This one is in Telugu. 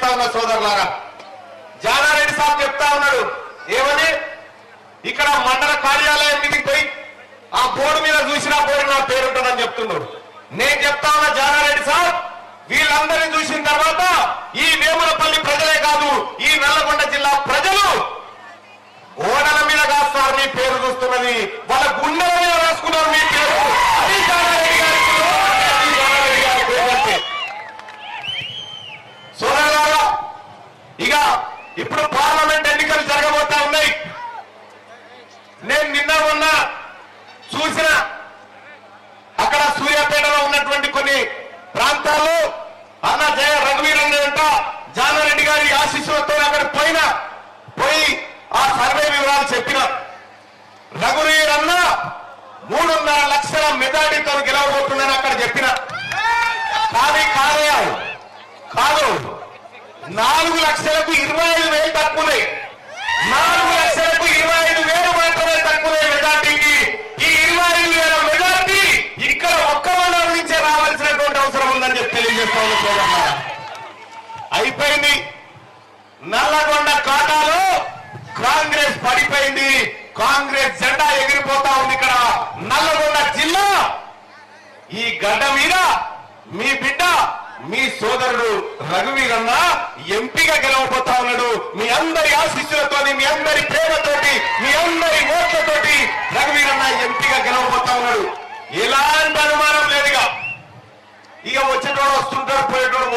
తెలియజేస్తా ఉన్నా సోదరులారా. జానారెడ్డి సాబ్ చెప్తా ఉన్నాడు ఏమని, ఇక్కడ మండల కార్యాలయం మీదకి పోయి ఆ బోర్డు మీద చూసినా బోర్డు నా పేరు ఉంటుందని చెప్తున్నాడు. నేను చెప్తా ఉన్నా జానారెడ్డి సాబ్, వీళ్ళందరినీ చూసిన తర్వాత ఈ వేములపల్లి ప్రజలే కాదు, ఈ నల్లగొండ జిల్లా ప్రజలు ఓడల మీద కాస్తారు మీ పేరు చూస్తున్నది, వాళ్ళ గుండెల మీద రాసుకున్నారు మీ పేరు. అది జానారెడ్డి గారి పేరు. సోదరులారా, ఇక ఇప్పుడు పార్లమెంట్ ఎన్నికలు జరగబోతా ఉన్నాయి. నేను నిన్న మొన్న చూసిన అక్కడ సూర్యాపేటలో ఉన్నటువంటి కొన్ని ప్రాంతాల్లో అన్న జయ రఘువీరన్న అంట జానారెడ్డి గారి ఆశీస్సులతో అక్కడ పోయి ఆ సర్వే వివరాలు చెప్పిన. రఘువీరన్న 3.5 లక్షల మెజార్టీతో గెలవబోతుందని అక్కడ చెప్పిన. కానీ కాదు 4 లక్షలకు 25,000 తక్కువే. 4 లక్షలకు 25,000 మాత్రమే తక్కువే మెజార్టీకి. ఈ 25,000 మెజార్టీ ఇక్కడ ఒక్క మండలం నుంచే రావాల్సినటువంటి అవసరం ఉందని చెప్పి తెలియజేస్తాను సోదరులారా. అయిపోయింది. నల్లగొండ ఖాతాలో కాంగ్రెస్ పడిపోయింది. కాంగ్రెస్ జెండా ఎగిరిపోతా ఉంది. ఇక్కడ నల్లగొండ జిల్లా ఈ గడ్డ మీద మీ బిడ్డ మీ సోదరుడు రఘువీరన్న ఎంపీగా గెలవబోతా ఉన్నాడు. మీ అందరి ఆశీస్సులతోని, మీ అందరి ప్రేమతోటి, మీ అందరి ఓట్లతోటి రఘువీరన్న ఎంపీగా గెలవబోతా ఉన్నాడు. ఎలాంటి అనుమానం లేదుగా. ఇక వచ్చేటోడు వస్తుంటాడు, పోయేటోడు